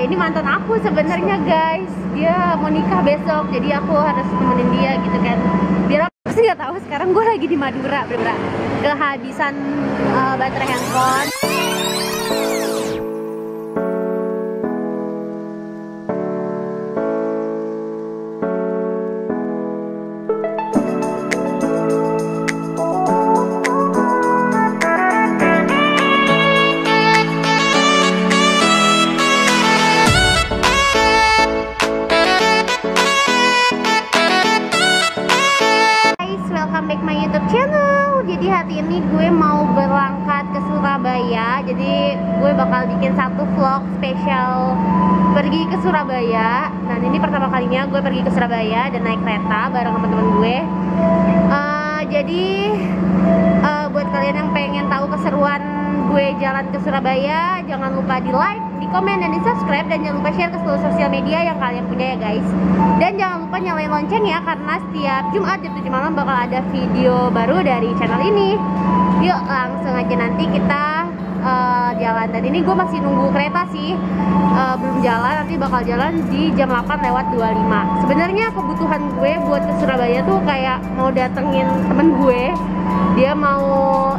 Ini mantan aku sebenarnya guys, dia mau nikah besok, jadi aku harus temenin dia gitu kan. Biar aku sih nggak tahu. Sekarang gue lagi di Madura, bener-bener kehabisan baterai handphone. Jadi hari ini gue mau berangkat ke Surabaya. Jadi gue bakal bikin satu vlog spesial pergi ke Surabaya. Nah ini pertama kalinya gue pergi ke Surabaya dan naik kereta bareng teman-teman gue. Jadi buat kalian yang pengen tahu keseruan gue jalan ke Surabaya, jangan lupa di like, di komen, dan di subscribe, dan jangan lupa share ke seluruh sosial media yang kalian punya ya guys. Dan jangan lupa nyalain lonceng ya, karena setiap Jumat jam 7 malam bakal ada video baru dari channel ini. Yuk langsung aja nanti kita jalan. Dan ini gue masih nunggu kereta sih, belum jalan, nanti bakal jalan di jam 8:25. Sebenarnya kebutuhan gue buat ke Surabaya tuh kayak mau datengin temen gue, dia mau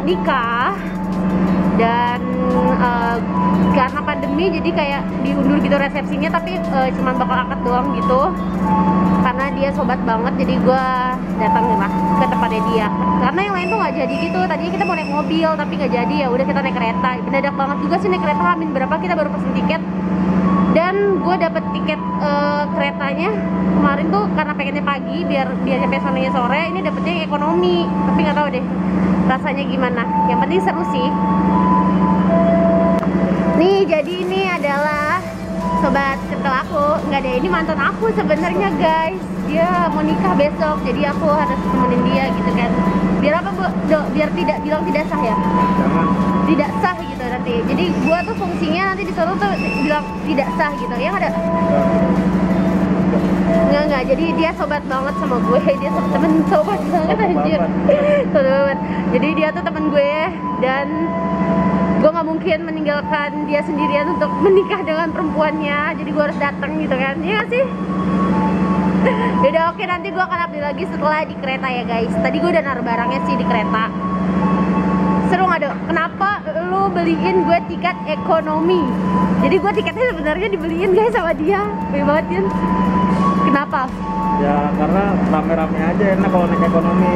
nikah. Dan karena pandemi jadi kayak diundur gitu resepsinya, tapi cuman bakal akad doang gitu, karena dia sobat banget. Jadi gue datang lah ke tempatnya dia, karena yang lain tuh nggak jadi gitu. Tadinya kita mau naik mobil tapi nggak jadi, ya udah kita naik kereta. Mendadak banget juga sih naik kereta, hamin berapa kita baru pesen tiket. Dan gue dapet tiket keretanya kemarin tuh karena pengennya pagi biar sampai sonanya sore. Ini dapetnya yang ekonomi, tapi nggak tahu deh rasanya gimana. Yang penting seru sih. Nih jadi ini adalah sobat circle aku. Nggak ada, ini mantan aku sebenarnya guys. Dia mau nikah besok, jadi aku harus temenin dia gitu kan. Biar apa bu? Biar tidak bilang tidak sah ya? Tidak sah gitu nanti. Jadi gua tuh fungsinya nanti disuruh tuh bilang tidak sah gitu. Yang ada? Enggak, jadi dia sobat banget sama gue. Dia temen sobat banget anjir. Sobat. Jadi dia tuh temen gue, dan gue nggak mungkin meninggalkan dia sendirian untuk menikah dengan perempuannya. Jadi gue harus datang gitu kan. Iya gak sih? Yaudah oke, nanti gue akan update lagi setelah di kereta ya guys. Tadi gue udah naruh barangnya sih di kereta. Seru nggak dok? Kenapa lu beliin gue tiket ekonomi? Jadi gue tiketnya sebenarnya dibeliin guys sama dia. Baik banget kan? Kenapa? Ya karena rame-rame aja enak kalau naik ekonomi.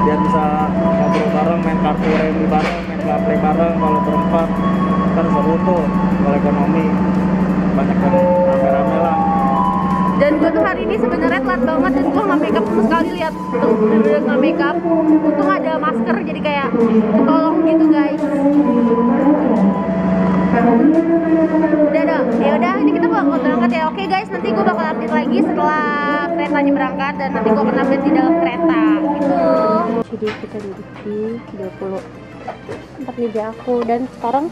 Biar bisa ngobrol bareng, main kartu remi bareng, main gaplay bareng. Kalau berempat kan seru tuh. Kalau ekonomi banyak yang rame-rame lah. Dan gue tuh hari ini sebenarnya telat banget, dan gue nggak makeup sama sekali. Lihat tuh, bener-bener nggak makeup. Untung ada masker, jadi kayak tolong gitu guys. Udah dong, ya udah ini kita bakal berangkat ya. Oke guys, nanti gue bakal update lagi setelah keretanya berangkat, dan nanti gue akan update di dalam kereta gitu. Jadi kita duduk di 20 tempat meja aku, dan sekarang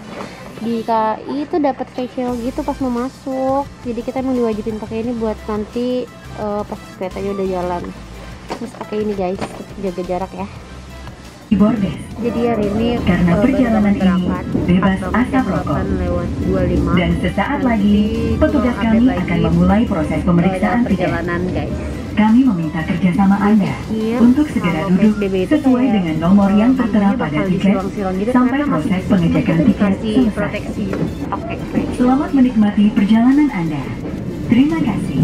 di KAI itu dapat facial gitu pas mau masuk. Jadi kita emang diwajibin pakai ini buat nanti pas keretanya udah jalan. Terus pakai ini guys, jaga jarak ya. Jadi hari ini karena perjalanan ini bebas asap rokok, dan sesaat lagi petugas kami akan memulai proses pemeriksaan perjalanan guys. Kami meminta kerjasama Anda untuk segera duduk sesuai dengan nomor yang tertera pada tiket sampai proses pengecekan tiket selesai. Selamat menikmati perjalanan Anda. Terima kasih.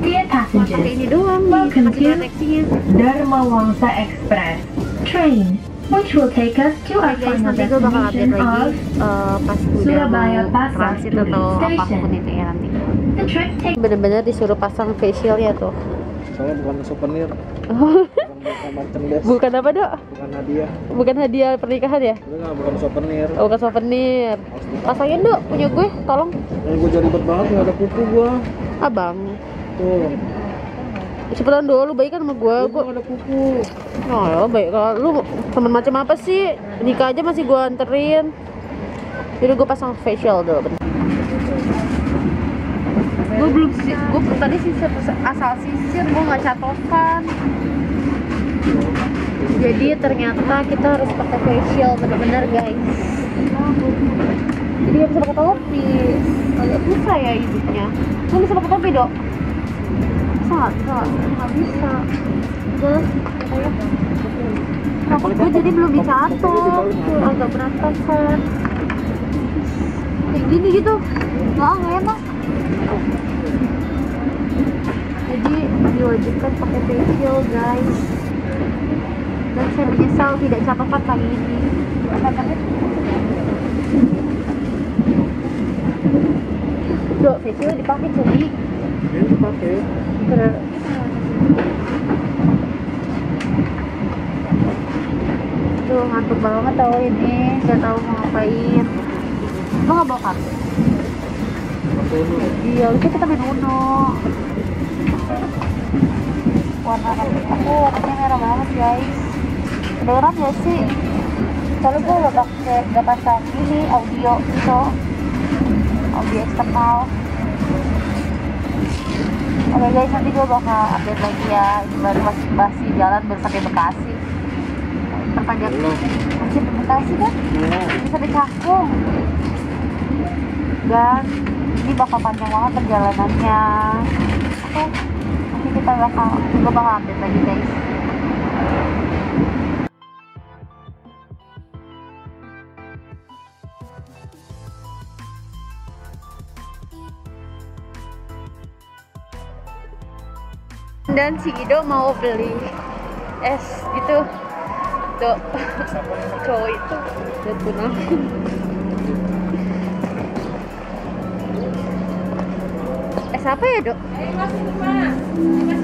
Dear passengers, Ini doang nih, welcome kasih to proteksinya. Dharma Wangsa Express train, which will take us to our Guys, final nanti gue bakal update destination lagi of pas udah Surabaya mau Pasar transit atau Turun apapun Station. itu ya nanti. The trip takes Bener-bener disuruh pasang facial ya tuh. Soalnya bukan souvenir, bukan merchandise, Bukan apa dok? bukan hadiah. Bukan hadiah pernikahan ya? Itu nggak bukan souvenir. Oh, bukan souvenir. Pasangin dok, punya gue, tolong. Ini gue jadi ribet banget, nggak ada kuku gue. Abang, Tuh, cepetan dong, lu baik kan sama gue. gue nggak ada kuku. Oh ya baik, kalau lu temen macam apa sih? Nikah aja masih gue anterin. Jadi gue pasang facial dulu. Gue belum sih, gue tadi sisir asal sisir, gue nggak catokan. Jadi ternyata kita harus pakai facial bener-bener guys. Jadi gak bisa pakai topi. ya hidupnya. Gue bisa pakai topi dok? Bisa nggak bisa. Udah, ayo. Rambut gue jadi belum dicatok, agak berantakan. Kayak gini gitu, nggak enak. Jadi diwajibkan pakai facial guys. Dan saya menyesal tidak catatan kali ini. Dok, facial dipakai jadi. Ini dipakai. Tuh ngantuk banget tau ini, nggak tahu mau ngapain. Lo nggak bawa kartu? Iya, bisa kita main Uno. Warnanya merah banget guys. Kedengeran gak sih? Soalnya gue gak pasang ini audio gitu, audio eksternal. Oke guys, nanti gue bakal update lagi ya. Ini baru masih jalan, baru sampai Bekasi. Perpanjang masih di Bekasi kan? Bisa sampai Cakung. Dan ini bakal panjang banget perjalanannya. Oke, nanti gue bakal update lagi guys. Dan si Ido mau beli es gitu, Dok. Cowok itu udah tunangan. Es apa ya, Dok? Masih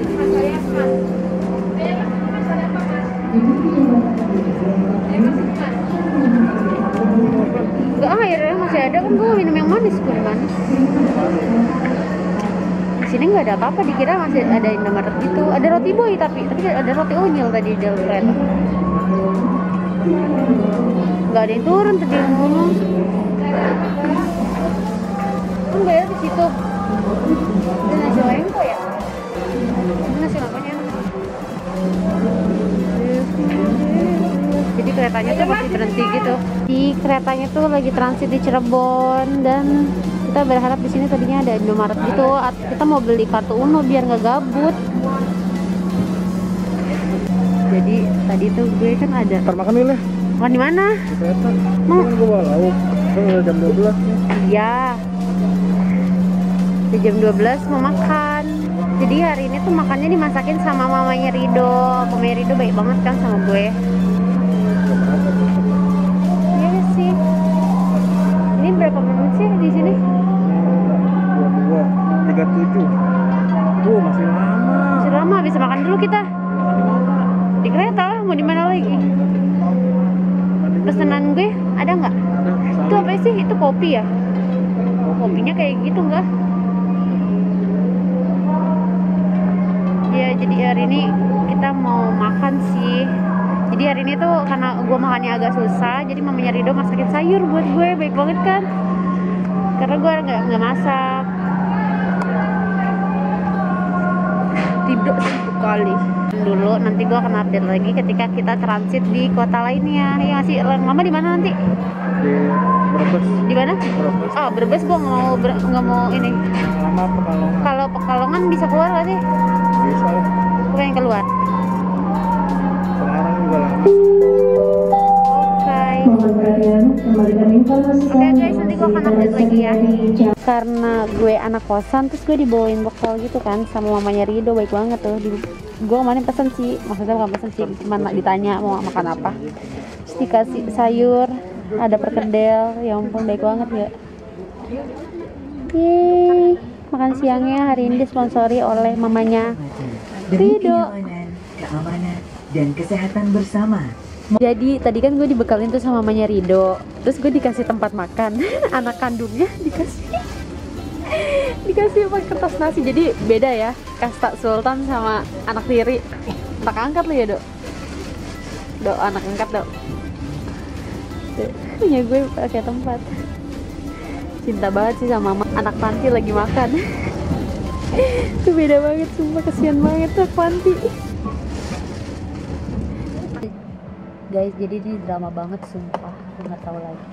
di Mas saya, Mas. Masih di apa, Mas? Masih di Mas. Enggak, airnya masih ada kan, gue minum yang manis, gue manis. Di sini nggak ada apa-apa, dikira masih ada Indomaret gitu. Ada roti boy tapi ada roti unyil tadi di dalam kereta. Nggak ada yang turun tadi ngomong. Kan bayar di situ. Ada nasi lengko ya? Ini nasi lengkonya. Jadi keretanya tuh masih berhenti gitu. Di keretanya tuh lagi transit di Cirebon dan kita berharap di sini tadinya ada Indomaret gitu. Kita mau beli kartu Uno biar nggak gabut. Jadi tadi tuh gue kan ada. Ntar makan dulu ya. Makan di mana? Di kereta. Kan gue bawa lauk. Kan udah jam 12 nih. Iya. Di jam 12 mau makan. Jadi hari ini tuh makannya dimasakin sama mamanya Rido. Mamanya Rido baik banget kan sama gue. Iya sih. Ini berapa menit sih di sini? 37. Masih lama. Masih lama, bisa makan dulu kita. Di kereta lah, mau di mana lagi? Pesanan gue ada nggak? Itu apa sih? Itu kopi ya? Kopinya kayak gitu nggak? Ya, jadi hari ini kita mau makan sih. Jadi hari ini tuh karena gue makannya agak susah, jadi mamanya Rido masakin sayur buat gue, baik banget kan? Karena gue nggak masak. Rido sibuk kali. Dulu nanti gue akan update lagi ketika kita transit di kota lainnya. Ya ngasih lama di mana nanti? Di Brebes. Di mana? Brebes. Oh, Brebes gue nggak mau ini. Yang lama Pekalongan. Kalau Pekalongan bisa keluar nggak sih? Bisa lah. Gue pengen keluar. Semarang juga lama. Oke guys, nanti gue akan update lagi ya. Karena gue anak kosan, terus gue dibawain bekal gitu kan sama mamanya Rido, baik banget tuh. Gue kemarin pesen sih, maksudnya bukan pesen sih, cuma ditanya mau makan apa. Terus dikasih sayur, ada perkedel, ya ampun baik banget ya. Yeay, makan siangnya hari ini disponsori oleh mamanya Demi Rido. kenyamanan, keamanan, dan kesehatan bersama. Jadi tadi kan gue dibekalin tuh sama mamanya Rido, terus gue dikasih tempat makan. Anak kandungnya dikasih pakai kertas nasi, jadi beda ya kasta sultan sama anak tiri. Anak angkat lu ya Dok, anak angkat Dok. Punya gue pakai tempat. Cinta banget sih sama mama. Anak panti lagi makan. Itu beda banget, sumpah kasihan banget tuh panti. Guys, jadi ini drama banget sumpah, aku nggak tahu lagi.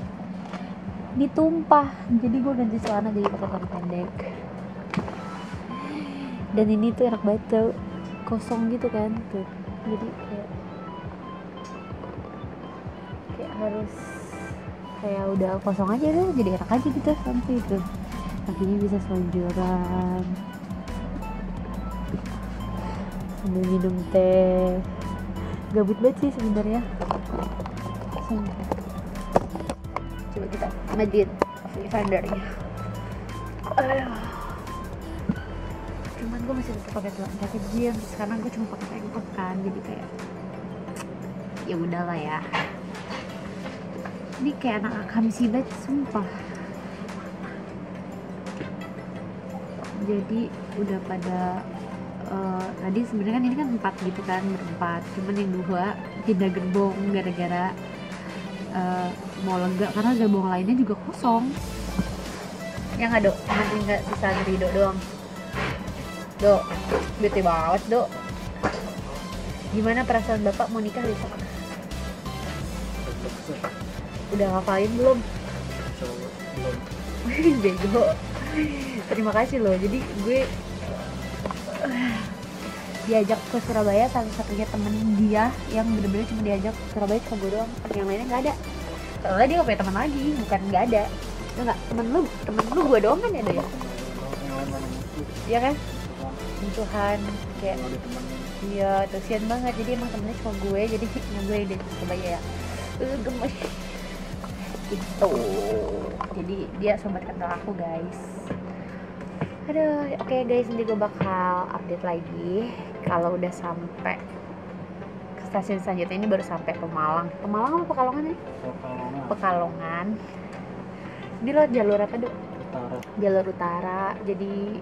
ditumpah, jadi gue ganti celana jadi pakai celana pendek. Dan ini tuh enak banget tuh, kosong gitu kan tuh, jadi kayak harus kayak udah kosong aja tuh, jadi enak aja gitu sampai itu kakinya bisa selonjoran sambil minum teh. Gabut banget sih sebenarnya. Coba kita majuin standarnya. Cuman gue masih tetap pakai celana pakai jeans, sekarang gue cuma pakai tank top kan, jadi kayak ya udahlah ya. Ini kayak anak akamsi banget sumpah. Jadi udah pada tadi sebenarnya kan ini kan 4 gitu kan, berempat, cuman yang 2 pindah gerbong gara-gara mau lega karena gerbong lainnya juga kosong. Ya nggak Dok? Nanti nggak sisa Rido doang. Dok, bete banget Dok. Gimana perasaan Bapak mau nikah besok? Udah ngafalin belum? Belum. Bego. Terima kasih loh. Jadi gue diajak ke Surabaya, satu-satunya temen dia yang bener-bener cuma diajak ke Surabaya cuma gue doang, yang lainnya nggak ada. Soalnya dia nggak punya teman lagi, bukan nggak ada. Enggak, temen lu gue doang kan ada ya? Iya kan? Tuhan kayak iya, kasihan banget. Jadi emang temennya cuma gue, jadi yang gue di Surabaya ya. Gemes gitu. Jadi dia sobat kenal aku guys. Aduh, oke guys, nanti gue bakal update lagi kalau udah sampai ke stasiun selanjutnya. Ini baru sampai Pemalang. Pemalang apa Pekalongan ya? Pekalongan. Ini lo jalur apa Dok? Utara. Jalur utara. Jadi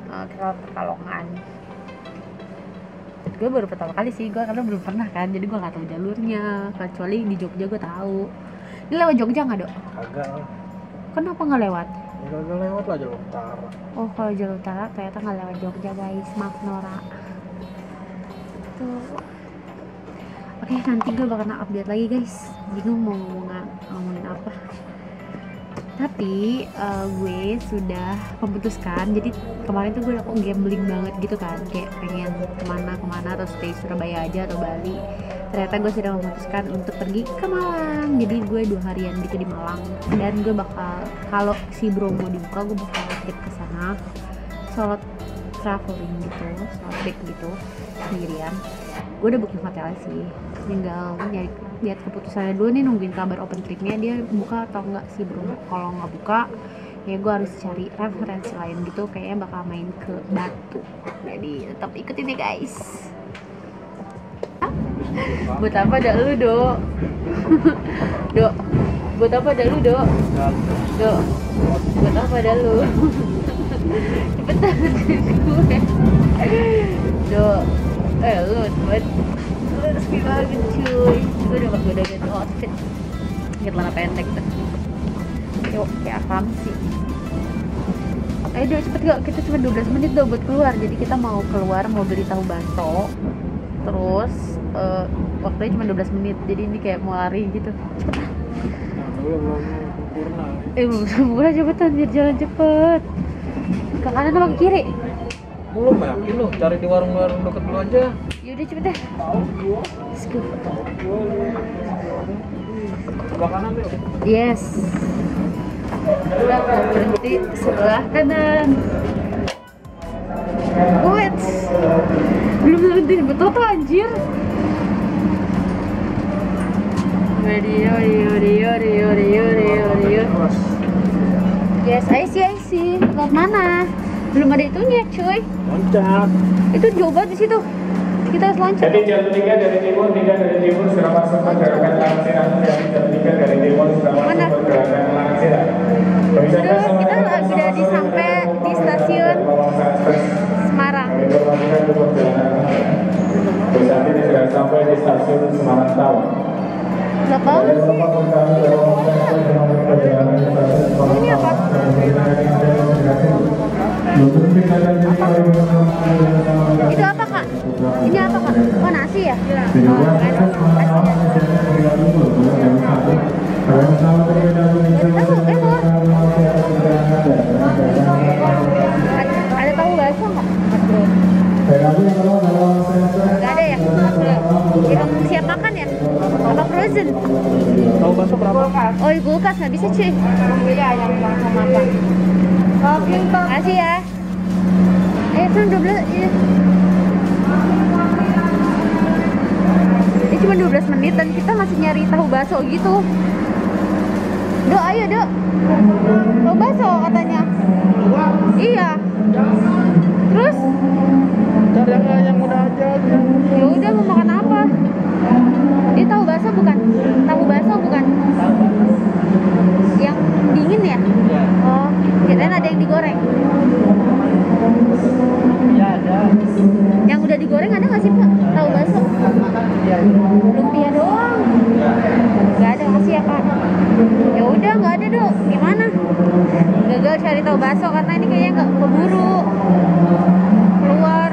ke Pekalongan. Gue baru pertama kali sih, gue karena belum pernah kan, jadi gue nggak tahu jalurnya. Kecuali di Jogja gue tahu. Ini lewat Jogja nggak Dok? Kagak lah. Kenapa nggak lewat? Ya kagak lewat lah jalur utara. Oh, kalau jalur utara ternyata nggak lewat Jogja guys, maaf Nora. Tuh. Oke, nanti gue bakal update lagi guys. Bingung mau ngomongin apa. Tapi gue sudah memutuskan. Jadi kemarin tuh gue udah gambling banget gitu kan, kayak pengen kemana atau stay Surabaya aja atau Bali. Ternyata gue sudah memutuskan untuk pergi ke Malang. Jadi gue 2 harian gitu di Malang. Dan gue bakal, kalau si Bromo dibuka, gue bakal trip ke sana, solo traveling gitu, solo trip gitu sendirian. Gue udah booking hotel sih, tinggal lihat keputusannya dulu nih, nungguin kabar open tripnya dia buka atau enggak sih Bromo. Kalau nggak buka ya gue harus cari referensi lain gitu, kayaknya bakal main ke Batu. Jadi tetap ikutin ya guys. Buat apa ada lu Dok? Dok, buat apa ada lu Dok? Dok, buat apa ada lu? Cepetan gue. Dok, lu buat lu resmi banget cuy. Gue udah ganti outfit, ganti celana pendek tuh. Yuk, kayak apaan sih? Ayo Dok, cepet gak? Kita cuma 12 menit Dok buat keluar. Jadi kita mau keluar, mau beli tahu baso. Terus waktunya cuma 12 menit. Jadi ini kayak mau lari gitu. Cepet. Belum sempurna. Belum sempurna, cepetan biar jalan cepet. Ke kanan apa ke kiri? Belum yakin lu, cari di warung-warung deket lu aja. Yaudah cepet deh. Let's go. Sebelah kanan tuh. Yes. Udah berhenti sebelah kanan. Wait. Belum berhenti, betul tuh anjir. Rio. Yes, I see. Lewat mana? Belum ada itunya, cuy. Loncat. Itu jauh banget di situ. Kita harus loncat. Jadi jalur 3 dari timur sudah masuk ke gerakan Langsira. Jadi jalur 3 dari timur sudah masuk ke gerakan Langsira. Terus kita udah sampai di stasiun Semarang. Saat ini sudah sampai di stasiun Semarang Town. Berapa sih? Ini apa? Itu apa Kak? Ini apa Kak? Oh nasi ya? Oh enak. Nasi ya. Oh, di kulkas nggak bisa cuy. Beda yang sama apa? Makasih ya. Kan 12 ya. Ini cuma 12 menit dan kita masih nyari tahu bakso gitu. Dok, ayo Dok. Tahu bakso katanya. Iya. Terus? Cari yang udah aja. Ya udah, mau makan apa? Dia tahu bakso bukan? Tahu bakso bukan? Yang dingin ya? Oh, kirain ada yang digoreng. Ya ada. Yang udah digoreng ada nggak sih Pak? Tahu bakso? Lumpia doang. Nggak ada, kasih ya Pak. Ya udah, nggak ada Dok. Gimana? Gagal cari tahu bakso karena ini kayaknya nggak keburu keluar.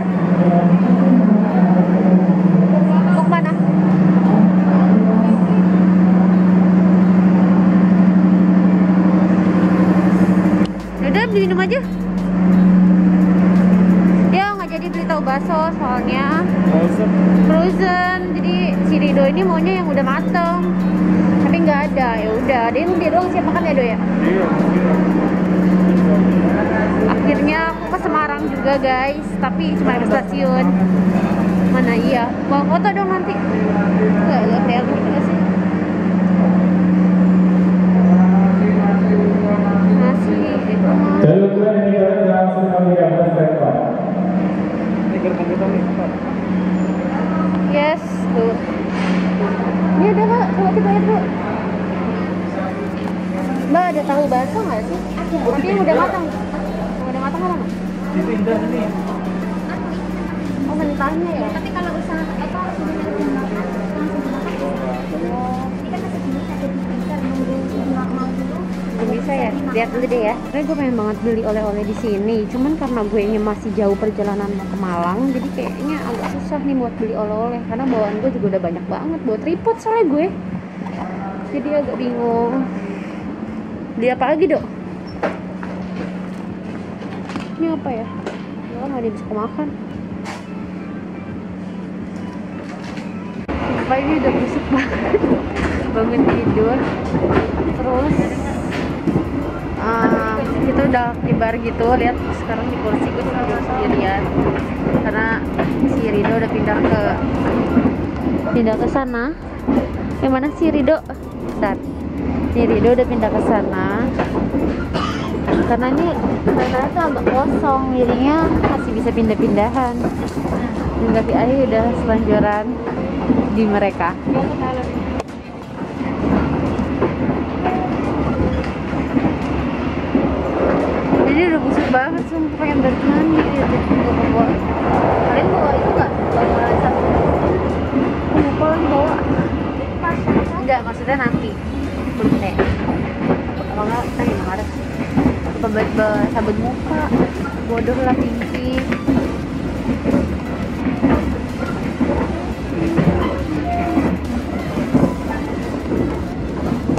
Mau kemana? Udah, beli minum aja. Dia nggak jadi beli tahu bakso soalnya frozen. Jadi si Rido ini maunya yang udah mateng, tapi nggak ada. Ya udah, dia doang siap makan ya Do ya. Iya. Akhirnya aku ke Semarang juga guys, tapi cuma di stasiun. Mana iya, bawa foto dong nanti. Nggak kayak gitu nggak sih? Nasi Jalur dua ini langsung kami atas tempat. Ini gerbang kita nih, Pak. yes, tuh. Ini ada Kak, coba kita lihat Bu. Mbak, ada tahu bakso nggak sih? Tapi yang udah matang. Yang udah matang apa Mbak? Itu indah nih. Oh, mentahnya ya? Tapi kalau usaha apa sudah langsung dimakan. Ini kan masih bisa jadi freezer nunggu normal dulu. Belum bisa ya? Lihat dulu deh ya. Karena gue pengen banget beli oleh-oleh di sini. Cuman karena gue nya masih jauh perjalanan mau ke Malang, jadi kayaknya agak susah nih buat beli oleh-oleh. Karena bawaan gue juga udah banyak banget buat tripod soalnya gue. Jadi agak bingung. Beli apa lagi Dok? Ini apa ya? Ya kan ada yang bisa kemakan. Apa ini udah busuk banget. Bangun tidur. Terus kita udah di bar gitu, lihat sekarang di kursi gue cuma sendirian karena si Rido udah pindah ke sana. Yang mana si Rido? Bentar. Si Rido udah pindah ke sana karena ini keretanya tuh agak kosong, jadinya masih bisa pindah-pindahan. Dan Gavi Ayu udah selanjuran di mereka. Jadi udah busuk banget, sumpah pengen balik mandi gitu. Kalian bawa itu nggak? Bawa sabun? Aku lupa lagi bawa. Enggak, maksudnya nanti. Belum deh. Kalau nggak, kita gimana ada? Bawa sabun muka. Bodoh lah Pinky.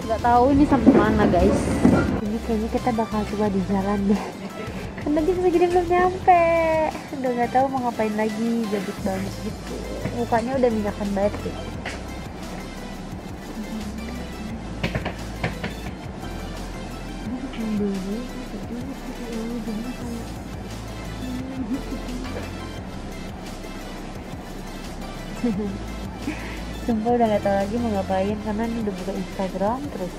Nggak tahu ini sampai mana guys. Ini kayaknya kita bakal coba di jalan deh. Karena jam segini belum nyampe. Udah nggak tahu mau ngapain lagi, gabut banget gitu. Mukanya udah minyakan banget deh. Sumpah udah gak tau lagi mau ngapain karena ini udah buka Instagram terus.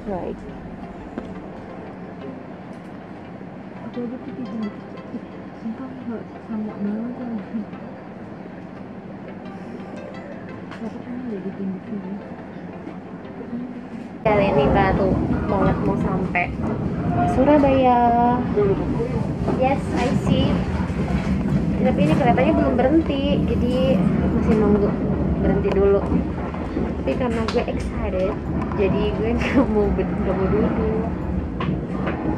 Right. Aku aja putih dikit. Sumpah gak sama banget kan. Kenapa kamu udah bikin-bikin? Kali ini baru banget mau sampai Surabaya. Yes, I see. Tapi ini keretanya belum berhenti, jadi masih nunggu berhenti dulu. Tapi karena gue excited, jadi gue nggak mau duduk.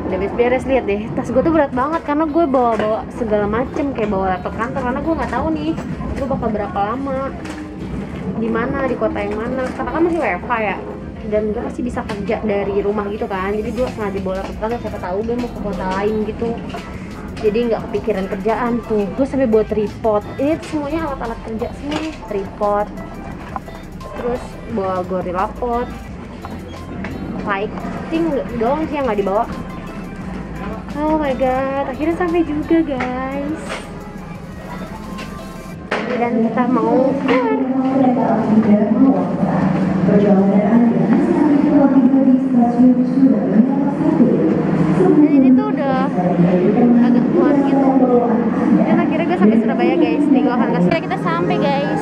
Udah beres-beres, lihat deh, tas gue tuh berat banget karena gue bawa segala macem, kayak bawa laptop kantor karena gue nggak tahu nih gue bakal berapa lama, di mana, di kota yang mana. Karena kan masih WFH ya, dan gue pasti bisa kerja dari rumah gitu kan. Jadi gue sengaja bawa laptop kantor, siapa tahu gue mau ke kota lain gitu. Jadi nggak kepikiran kerjaan tuh. Gue sampai buat tripod. Ini semuanya alat-alat kerja semua nih. Tripod. Terus bawa Gorilla Pod. fighting doang sih yang nggak dibawa. Oh my god, akhirnya sampai juga guys. Dan kita mau keluar. Dan ini tuh udah agak keluar gitu. Dan akhirnya gue sampai Surabaya guys. Nih gue akan kasih kita sampai guys.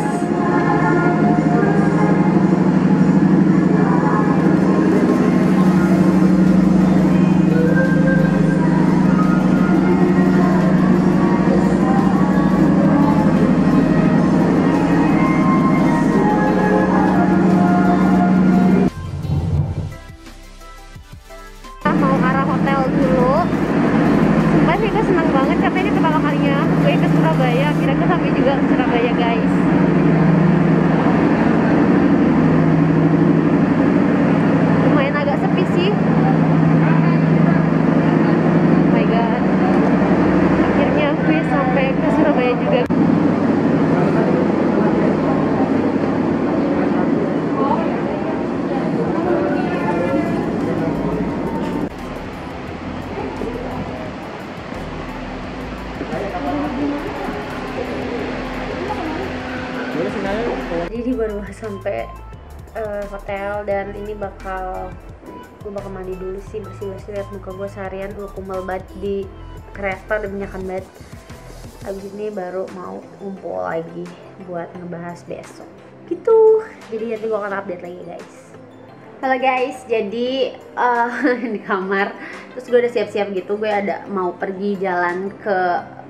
Mau arah hotel dulu. Sumpah sih gue senang banget karena ini pertama kalinya gue ke Surabaya. Akhirnya gue sampai juga ke Surabaya guys. Lumayan agak sepi sih. Oh my god, akhirnya gue sampai ke Surabaya juga. Jadi baru sampai hotel dan ini gue bakal mandi dulu sih, bersih-bersih, lihat muka gue seharian gue kumpul banget di kereta, udah minyakan banget. Abis ini baru mau ngumpul lagi buat ngebahas besok gitu. Jadi nanti gue akan update lagi guys. Halo guys, jadi di kamar terus gue udah siap-siap gitu, gue ada mau pergi jalan ke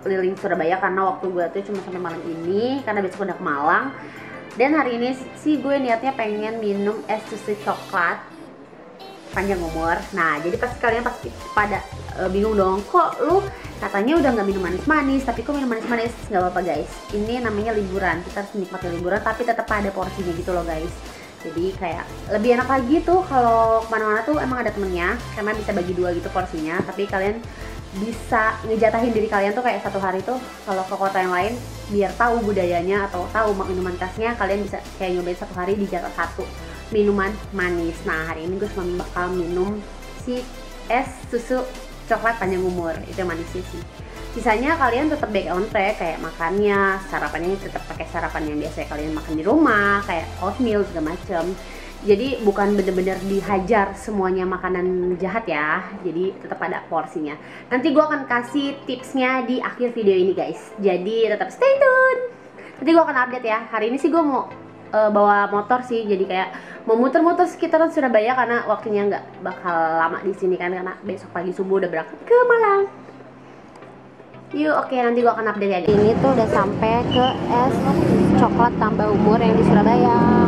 keliling Surabaya karena waktu gue tuh cuma sampai malam ini karena besok udah ke Malang. Dan hari ini sih gue niatnya pengen minum es susu coklat panjang umur. Nah jadi pasti kalian pasti pada bingung dong, kok lu katanya udah nggak minum manis-manis tapi kok minum manis-manis. Nggak apa-apa guys, ini namanya liburan, kita harus menikmati liburan tapi tetap ada porsinya gitu loh guys. Jadi kayak lebih enak lagi tuh kalau kemana-mana tuh emang ada temennya karena bisa bagi dua gitu porsinya. Tapi kalian bisa ngejatahin diri kalian tuh kayak satu hari tuh kalau ke kota yang lain biar tahu budayanya atau tahu minuman khasnya, kalian bisa kayak nyobain satu hari di jatah satu minuman manis. Nah hari ini gue cuma bakal minum si es susu coklat panjang umur, itu yang manisnya sih. Sisanya kalian tetap back on track kayak makannya, sarapannya tetap pakai sarapan yang biasa kalian makan di rumah kayak oatmeal segala macem. Jadi bukan bener-bener dihajar semuanya makanan jahat ya, jadi tetap ada porsinya. Nanti gue akan kasih tipsnya di akhir video ini guys, jadi tetap stay tune. Nanti gue akan update ya. Hari ini sih gue mau bawa motor sih, jadi kayak mau muter-muter sekitaran Surabaya karena waktunya nggak bakal lama di sini kan, karena besok pagi subuh udah berangkat ke Malang. Yuk, oke, nanti gue akan update ya. Ini tuh udah sampai ke es coklat tambah umur yang di Surabaya.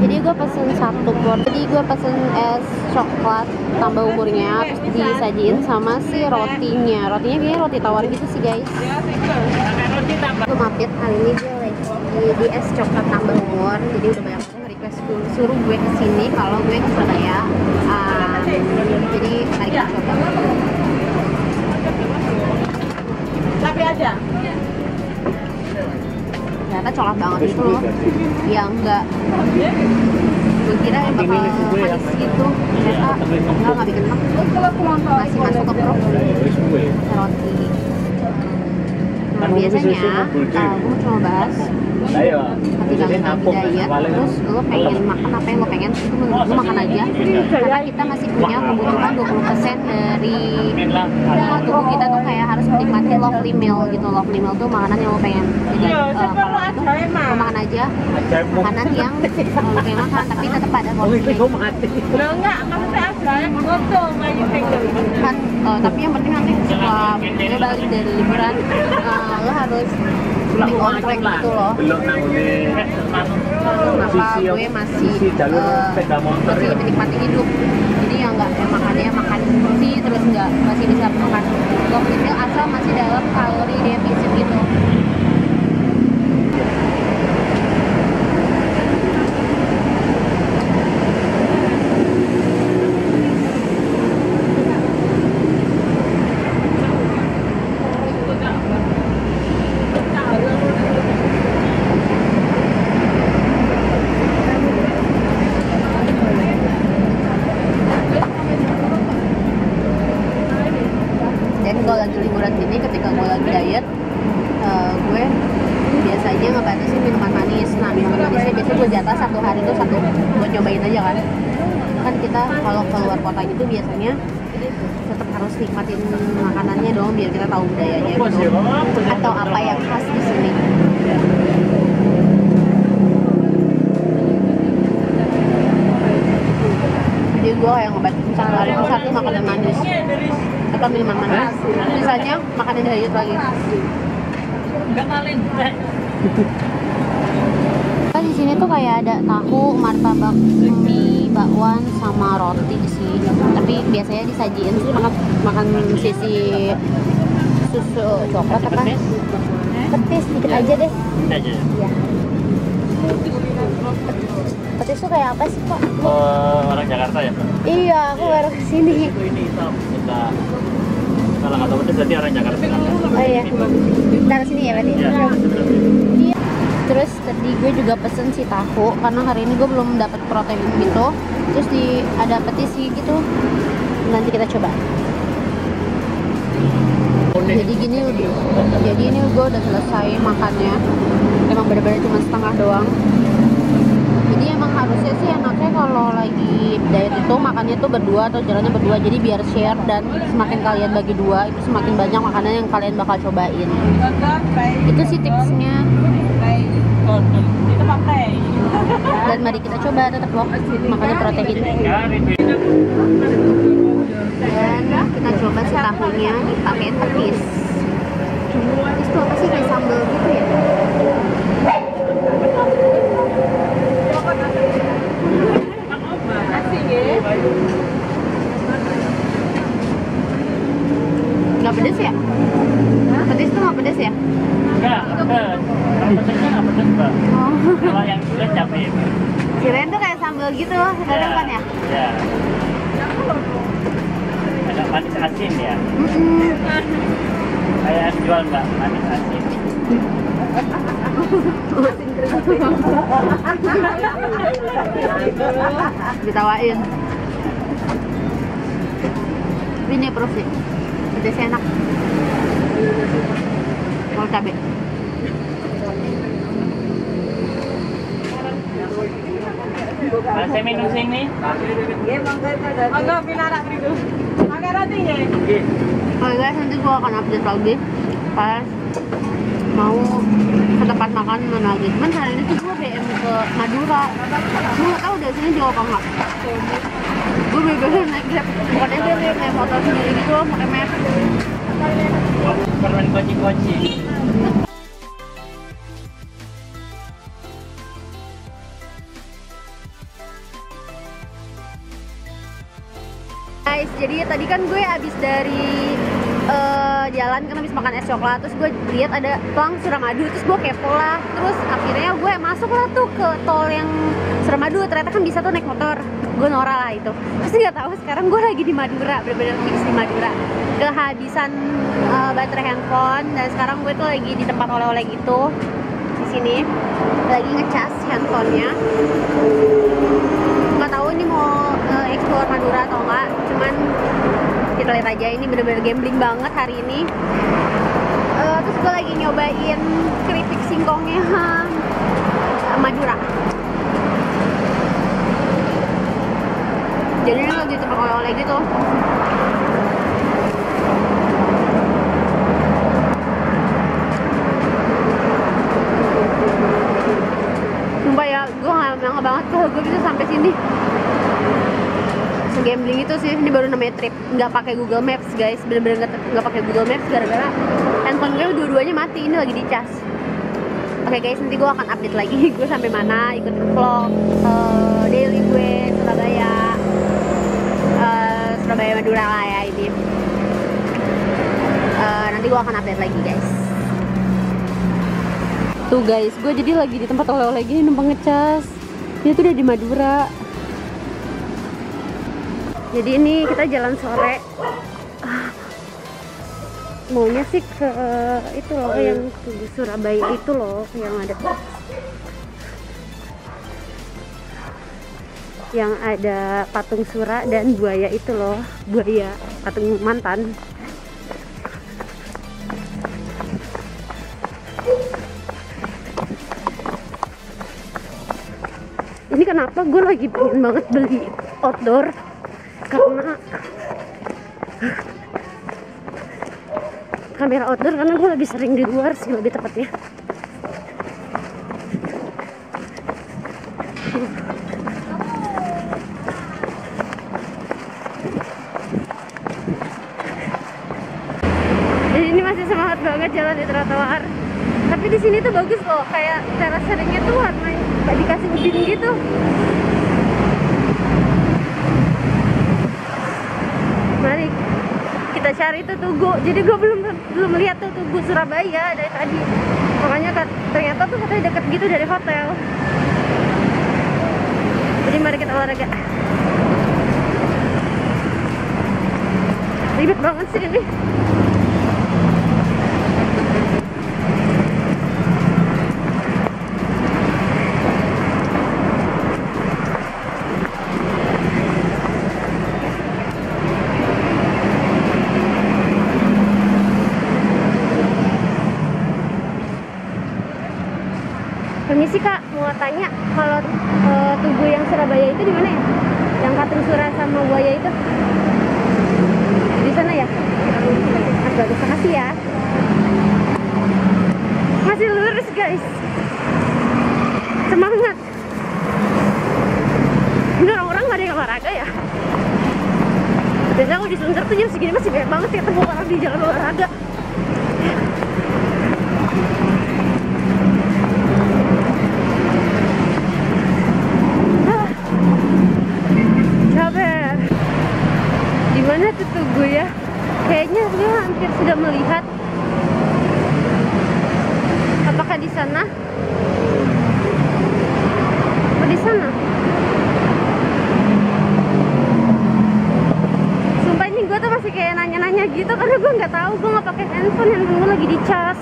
Jadi gue pesen satu porsi. Jadi gue pesen es coklat tambah umurnya, terus disajiin sama si rotinya. Rotinya kayaknya roti tawar gitu sih guys. Gue mampir hari ini gue lagi di es coklat tambah umur. Jadi udah banyak orang request suruh gue kesini kalau gue ke Surabaya. Jadi mari kita coba. Tapi ada. Ternyata coklat banget itu loh. Ya enggak, gue kira bakal manis gitu, ternyata nggak bikin enak, masih masuk ke perut roti. Nah biasanya gue cuma bahas ketika kita lagi diet terus lo pengen makan apa yang lo pengen, itu lo makan aja karena kita masih punya kebutuhan 20% dari tubuh kita tuh kayak harus menikmati lovely meal gitu. Lovely meal tuh makanan yang lo pengen, jadi kalau itu lo makan aja makanan yang lo pengen makan tapi tetap ada porsinya Enggak, maksudnya ajaib foto kan. Tapi yang penting nanti setelah lo balik dari liburan lo harus back on track gitu loh. Kenapa gue masih menikmati hidup, jadi ya nggak makannya makan sih terus masih bisa makan lovely meal asal masih dalam kalori defisit gitu. kalau lagi liburan gini, ketika gue lagi diet, gue biasanya ngebatasin minuman manis. Nah, minuman manisnya biasanya gue jatah satu hari itu satu, buat nyobain aja kan. Kan kita kalau keluar kota gitu biasanya tetap harus nikmatin makanannya dong, biar kita tahu budayanya gitu, atau apa yang khas di sini. Jadi gue kayak ngebatin misalnya hari ke satu makanan manis atau minuman manis, misalnya makanan diet lagi. Di sini tuh kayak ada tahu, martabak, mie, bakwan, sama roti sih. Tapi biasanya disajiin sih makan sisi susu coklat apa? Petis dikit aja deh. Iya. Petis tuh kayak apa sih kok? Orang Jakarta ya, Pak? Iya, aku baru kesini. Ini hitam. Kalau nggak tahu pedas berarti orang Jakarta. Oh iya. Taruh sini ya berarti. Iya. Iya. Terus tadi gue juga pesen si tahu karena hari ini gue belum dapat protein gitu. Terus ada petis gitu. Nanti kita coba. Jadi ini gue udah selesai makannya. Emang bener-bener cuma setengah doang. Jadi emang harusnya sih enaknya kalau lagi diet itu makannya tuh berdua atau jalannya berdua, jadi biar share, dan semakin kalian bagi dua itu semakin banyak makanan yang kalian bakal cobain. Itu sih tipsnya. Dan mari kita coba, tetap loh makannya protein. Dan kita coba si tahunya dipakai petis. Petis itu apa sih, kayak sambal gitu ya? Nggak pedes ya? Petis tuh nggak pedes ya? Enggak pedes. Kalau pedesnya nggak pedes, Mbak. Oh. Kalau yang pedes cabai. Kirain tuh kayak sambal gitu, kadang kan ya? Iya. Agak manis asin ya. Kayak jual Mbak, manis asin. Ditawain. Ini prof sih, pedasnya enak. Mau cabai. Saya minum sini. Mangga pinara dulu. Mangga roti ya. Oke guys, nanti gua akan update lagi pas mau ke tempat makan mana lagi. Cuman hari ini tuh gua BM ke Madura. Gua nggak tahu dari sini jauh apa enggak. Gue bener-bener naik Grab, bukannya dia naik motor sendiri gitu, pakai map. Permen koci-koci. Guys, jadi tadi kan gue abis dari jalan kan habis makan es coklat, terus gue lihat ada Plang Suramadu, terus gue kepo lah, terus akhirnya gue masuk lah tuh ke tol yang Suramadu, ternyata kan bisa tuh naik motor, gue norak lah itu, terus nggak tahu sekarang gue lagi di Madura, bener-bener fix di Madura, kehabisan baterai handphone, dan sekarang gue tuh lagi di tempat oleh-oleh gitu, di sini, lagi ngecas handphonenya, nggak tahu ini mau explore Madura atau enggak, cuman kita lihat aja, ini bener-bener gambling banget hari ini. Terus gue lagi nyobain keripik singkongnya Madura. Jadi ini lagi tempat oleh-oleh gitu. Sumpah ya, gue gak nyangka banget kalau gue bisa sampai sini. Gambling itu sih, ini baru namanya trip, nggak pakai Google Maps guys, bener-bener nggak pakai Google Maps gara-gara handphone gue dua-duanya mati, ini lagi dicas. Oke guys, nanti gue akan update lagi gue sampai mana, ikutin vlog daily gue Surabaya Madura lah ya ini. Nanti gue akan update lagi guys. Tuh guys, gue jadi lagi di tempat oleh-oleh gini numpang ngecas. Dia tuh udah di Madura. Jadi ini kita jalan sore, maunya sih ke itu loh, yang di Surabaya itu loh, yang ada patung Sura dan buaya itu loh, buaya patung mantan. Ini kenapa gue lagi pengen banget beli outdoor, karena kamera outdoor, karena gue lebih sering di luar sih, lebih tepatnya. Jadi ini masih semangat banget jalan di trotoar. Tapi di sini tuh bagus loh, kayak teras-terasnya tuh warna kayak dikasih ubin gitu. Mari kita cari tuh Tugu. Jadi gue belum lihat tuh Tugu Surabaya dari tadi. Makanya ternyata tuh katanya deket gitu dari hotel. Jadi mari kita olahraga. Ribet banget sih ini. Permisi Kak, mau tanya kalau Tugu yang Surabaya itu di mana ya? Yang Katung Sura sama buaya itu? Di sana ya? Mas bagus, makasih ya. Masih lurus guys. Semangat. Ini orang-orang gak ada yang olahraga ya? Biasanya aku di Sunter tuh jam segini masih banyak banget ya ketemu orang di jalan olahraga. Dimana tuh Tugu ya? Kayaknya gue hampir sudah melihat. Apakah di sana? Oh, di sana. Sumpah ini gue tuh masih kayak nanya-nanya gitu karena gue nggak tahu, gue nggak pakai handphone gue lagi di cas.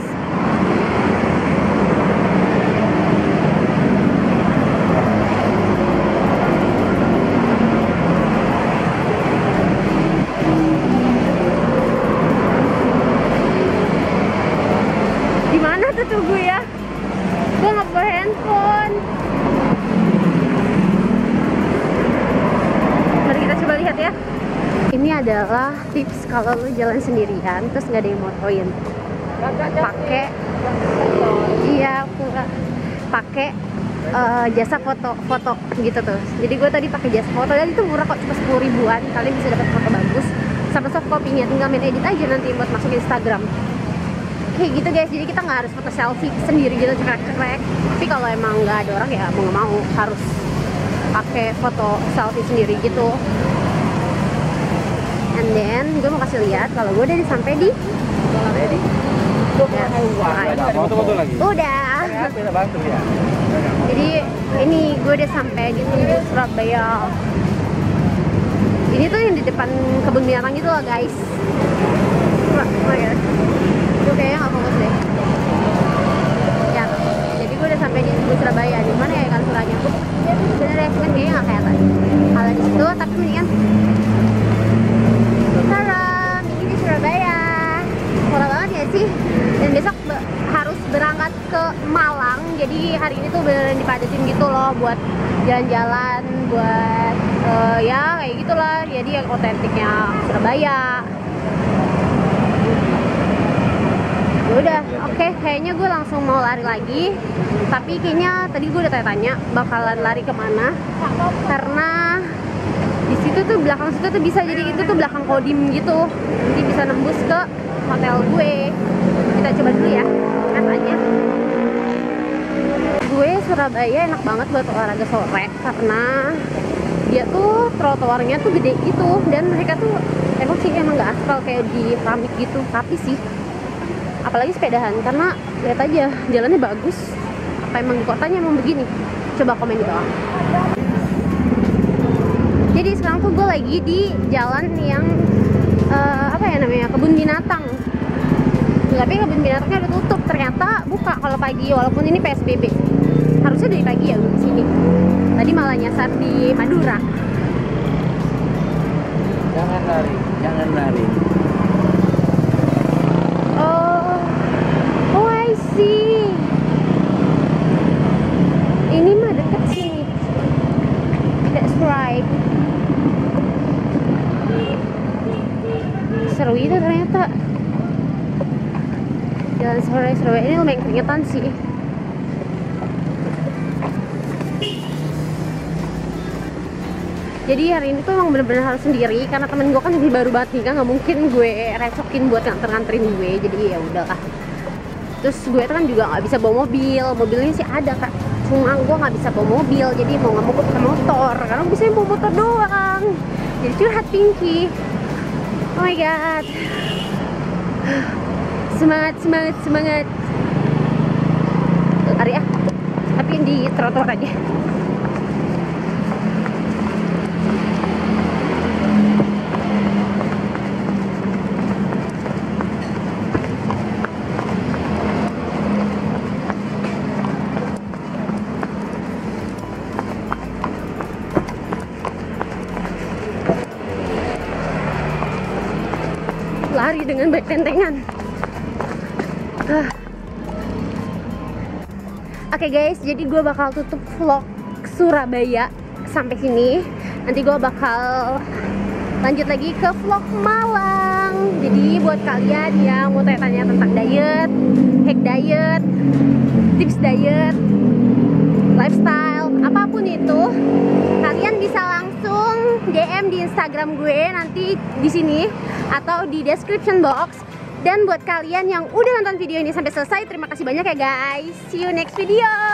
Tugu ya, gue nggak bawa handphone. Mari kita coba lihat ya. Ini adalah tips kalau lu jalan sendirian terus nggak ada yang motoin. Pakai, iya, pakai jasa foto gitu tuh. Jadi gue tadi pakai jasa foto dan itu murah kok, cuma 10 ribuan. Kalian bisa dapat foto bagus sama soft copy-nya, tinggal main edit aja nanti buat masuk Instagram. Kayak gitu guys, jadi kita nggak harus foto selfie sendiri gitu cekrek-cekrek. Tapi kalau emang nggak ada orang ya mau nggak mau harus pakai foto selfie sendiri gitu. And then gue mau kasih lihat kalau gue udah sampai di Foto-foto lagi. Udah. Kita bantu ya. Jadi ini gue udah sampai di Tugu Surabaya. Ini tuh yang di depan kebun binatang gitu loh guys. Oh ya. Itu kayaknya nggak fokus deh ya. Jadi gue udah sampai di Tugu Surabaya. Di mana ya ikan suranya? Bener ya, cuman kayaknya nggak kelihatan hal di situ, tapi mendingan salam, ini di Surabaya. Murah banget ya sih. Dan besok harus berangkat ke Malang. Jadi hari ini tuh beneran dipadetin gitu loh buat jalan-jalan, buat ya kayak gitulah. Jadi yang otentiknya Surabaya. Udah, oke, kayaknya gue langsung mau lari lagi. Tapi kayaknya tadi gue udah tanya bakalan lari kemana, karena di situ tuh belakang situ tuh bisa, jadi itu tuh belakang Kodim gitu, jadi bisa nembus ke hotel gue. Kita coba dulu ya katanya. Gue Surabaya enak banget buat olahraga sore karena dia tuh trotoarnya tuh gede gitu, dan mereka tuh emang sih emang nggak aspal kayak di keramik gitu, tapi sih apalagi sepedahan, karena lihat aja jalannya bagus. Apa emang di kotanya emang begini? Coba komen di bawah. Jadi sekarang tuh gue lagi di jalan yang apa ya namanya, kebun binatang. Tapi kebun binatangnya udah tutup, ternyata buka kalau pagi, walaupun ini PSBB. Harusnya dari pagi ya di sini. Tadi malah nyasar di Madura. Jangan lari, jangan lari. Oh, I see. Ini mah deket sini. seru itu ternyata. Jalan Surabaya ini lumayan keringetan sih. Jadi hari ini tuh emang bener-bener harus sendiri karena temen gue kan lebih baru banget nih kan, nggak mungkin gue recokin buat nganterin gue, jadi ya udahlah. Terus gue kan juga nggak bisa bawa mobilnya sih ada kak, cuma gue nggak bisa bawa mobil, jadi mau nggak mau gue pakai motor karena gue bisa bawa motor doang. Jadi curhat Pinky. Oh my god, semangat. Lari ya, tapi di trotoar aja. Lari dengan baik tentengan. Oke guys, jadi gue bakal tutup vlog Surabaya sampai sini. Nanti gue bakal lanjut lagi ke vlog Malang. Jadi buat kalian yang mau tanya-tanya tentang diet, hack diet, tips diet, lifestyle, apapun itu, kalian bisa langsung DM di Instagram gue nanti di sini atau di description box. Dan buat kalian yang udah nonton video ini sampai selesai, terima kasih banyak ya guys. See you next video.